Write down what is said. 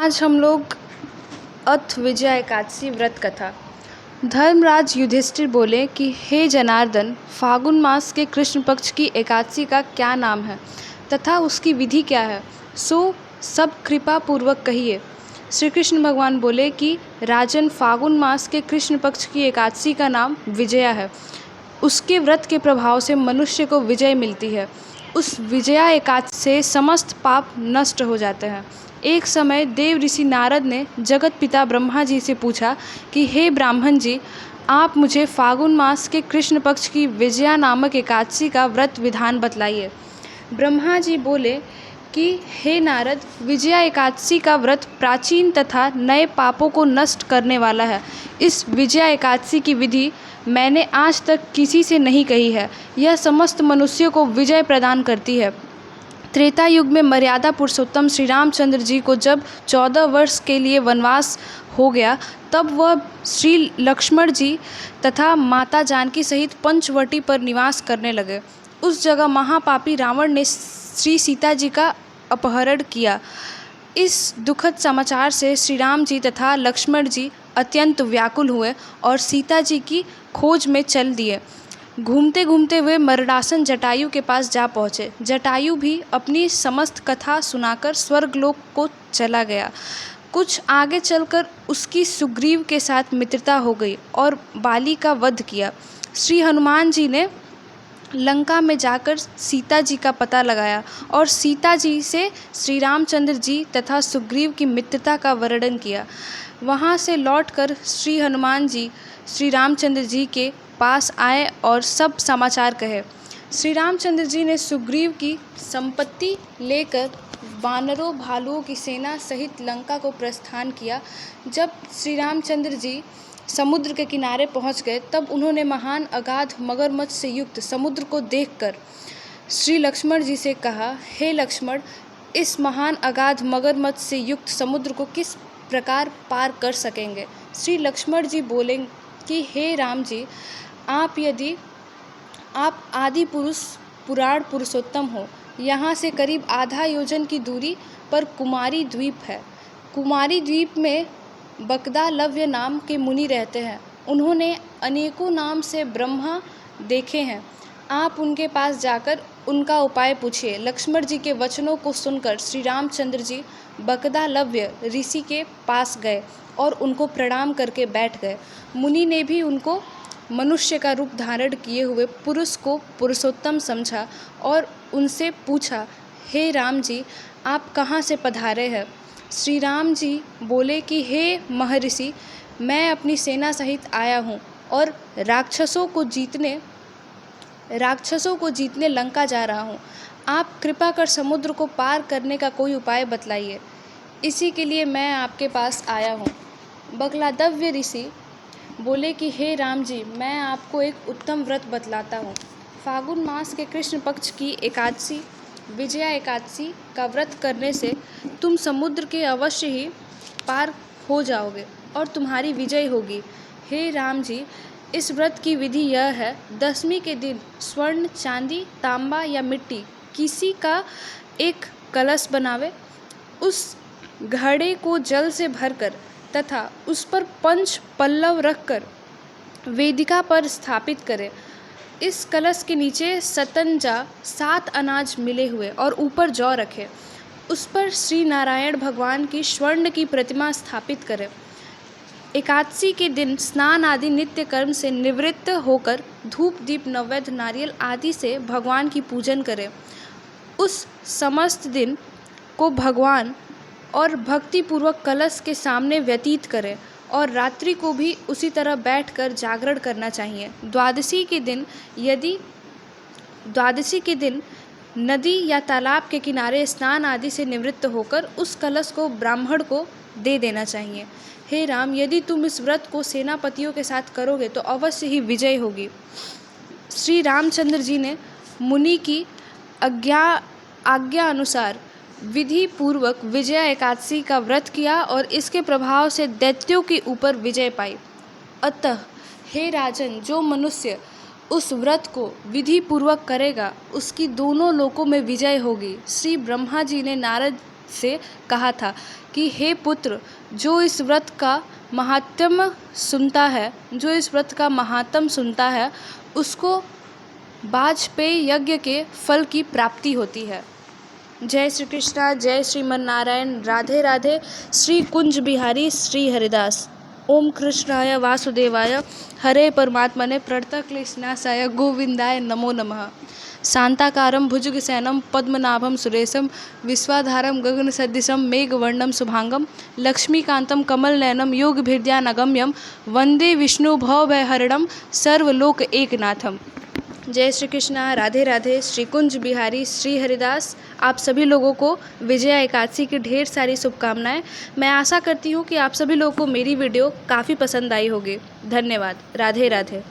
आज हम लोग अथ विजया एकादशी व्रत कथा। धर्मराज युधिष्ठिर बोले कि हे जनार्दन, फागुन मास के कृष्ण पक्ष की एकादशी का क्या नाम है तथा उसकी विधि क्या है, सो सब कृपा पूर्वक कहिए। श्री कृष्ण भगवान बोले कि राजन, फागुन मास के कृष्ण पक्ष की एकादशी का नाम विजया है। उसके व्रत के प्रभाव से मनुष्य को विजय मिलती है। उस विजया एकादशी से समस्त पाप नष्ट हो जाते हैं। एक समय देव ऋषि नारद ने जगत पिता ब्रह्मा जी से पूछा कि हे ब्राह्मण जी, आप मुझे फागुन मास के कृष्ण पक्ष की विजया नामक एकादशी का व्रत विधान बतलाइए। ब्रह्मा जी बोले कि हे नारद, विजया एकादशी का व्रत प्राचीन तथा नए पापों को नष्ट करने वाला है। इस विजया एकादशी की विधि मैंने आज तक किसी से नहीं कही है। यह समस्त मनुष्यों को विजय प्रदान करती है। त्रेता युग में मर्यादा पुरुषोत्तम श्री रामचंद्र जी को जब 14 वर्ष के लिए वनवास हो गया, तब वह श्री लक्ष्मण जी तथा माता जानकी सहित पंचवटी पर निवास करने लगे। उस जगह महापापी रावण ने श्री सीता जी का अपहरण किया। इस दुखद समाचार से श्री राम जी तथा लक्ष्मण जी अत्यंत व्याकुल हुए और सीता जी की खोज में चल दिए। घूमते घूमते वे मरणासन जटायु के पास जा पहुँचे। जटायु भी अपनी समस्त कथा सुनाकर स्वर्गलोक को चला गया। कुछ आगे चलकर उसकी सुग्रीव के साथ मित्रता हो गई और बाली का वध किया। श्री हनुमान जी ने लंका में जाकर सीता जी का पता लगाया और सीता जी से श्री रामचंद्र जी तथा सुग्रीव की मित्रता का वर्णन किया। वहाँ से लौटकर श्री हनुमान जी श्री रामचंद्र जी के पास आए और सब समाचार कहे। श्री रामचंद्र जी ने सुग्रीव की संपत्ति लेकर वानरों भालुओं की सेना सहित लंका को प्रस्थान किया। जब श्री रामचंद्र जी समुद्र के किनारे पहुंच गए, तब उन्होंने महान अगाध मगरमच्छ से युक्त समुद्र को देखकर श्री लक्ष्मण जी से कहा, हे लक्ष्मण, इस महान अगाध मगरमच्छ से युक्त समुद्र को किस प्रकार पार कर सकेंगे। श्री लक्ष्मण जी बोले कि हे राम जी, आप आदि पुरुष पुराण पुरुषोत्तम हो। यहाँ से करीब आधा योजन की दूरी पर कुमारी द्वीप है। कुमारी द्वीप में बकदालव्य नाम के मुनि रहते हैं। उन्होंने अनेकों नाम से ब्रह्मा देखे हैं। आप उनके पास जाकर उनका उपाय पूछिए। लक्ष्मण जी के वचनों को सुनकर श्री रामचंद्र जी बकदालव्य ऋषि के पास गए और उनको प्रणाम करके बैठ गए। मुनि ने भी उनको मनुष्य का रूप धारण किए हुए पुरुष को पुरुषोत्तम समझा और उनसे पूछा, हे राम जी, आप कहाँ से पधारे हैं। श्री राम जी बोले कि हे महर्षि, मैं अपनी सेना सहित आया हूँ और राक्षसों को जीतने लंका जा रहा हूँ। आप कृपा कर समुद्र को पार करने का कोई उपाय बतलाइए। इसी के लिए मैं आपके पास आया हूँ। बकलादव्य ऋषि बोले कि हे राम जी, मैं आपको एक उत्तम व्रत बतलाता हूँ। फागुन मास के कृष्ण पक्ष की एकादशी विजया एकादशी का व्रत करने से तुम समुद्र के अवश्य ही पार हो जाओगे और तुम्हारी विजय होगी। हे राम जी, इस व्रत की विधि यह है, दशमी के दिन स्वर्ण, चांदी, तांबा या मिट्टी किसी का एक कलश बनावे, उस घड़े को जल से भरकर तथा उस पर पंच पल्लव रखकर वेदिका पर स्थापित करें। इस कलश के नीचे सतंजा 7 अनाज मिले हुए और ऊपर जौ रखें। उस पर श्री नारायण भगवान की स्वर्ण की प्रतिमा स्थापित करें। एकादशी के दिन स्नान आदि नित्य कर्म से निवृत्त होकर धूप दीप नैवेद्य नारियल आदि से भगवान की पूजन करें। उस समस्त दिन को भगवान और भक्तिपूर्वक कलश के सामने व्यतीत करें और रात्रि को भी उसी तरह बैठकर जागरण करना चाहिए। द्वादशी के दिन नदी या तालाब के किनारे स्नान आदि से निवृत्त होकर उस कलश को ब्राह्मण को दे देना चाहिए। हे राम, यदि तुम इस व्रत को सेनापतियों के साथ करोगे तो अवश्य ही विजय होगी। श्री रामचंद्र जी ने मुनि की आज्ञा अनुसार विधि पूर्वक विजया एकादशी का व्रत किया और इसके प्रभाव से दैत्यों के ऊपर विजय पाई। अतः हे राजन, जो मनुष्य उस व्रत को विधि पूर्वक करेगा, उसकी दोनों लोकों में विजय होगी। श्री ब्रह्मा जी ने नारद से कहा था कि हे पुत्र, जो इस व्रत का महात्म्य सुनता है उसको वाजपेयी यज्ञ के फल की प्राप्ति होती है। जय श्री कृष्णा, जय श्रीमन नारायण, राधे राधे। श्री कुंज बिहारी श्री हरिदास। ओम कृष्णाय वासुदेवाय हरे परमात्मने प्रणतक्लेशनाशाय गोविंदाय नमो नमः। शांताकारं भुजगशयनं पद्मनाभं सुरेशं विश्वाधारं गगनसदृशं मेघवर्णं शुभांगं लक्ष्मीकान्तं कमलनयनं योगभिद्यानगम्यं वन्दे विष्णु भवभयहरणं सर्वलोक एकनाथम। जय श्री कृष्णा, राधे राधे। श्री कुंज बिहारी श्री हरिदास। आप सभी लोगों को विजया एकादशी की ढेर सारी शुभकामनाएं। मैं आशा करती हूँ कि आप सभी लोगों को मेरी वीडियो काफ़ी पसंद आई होगी। धन्यवाद। राधे राधे।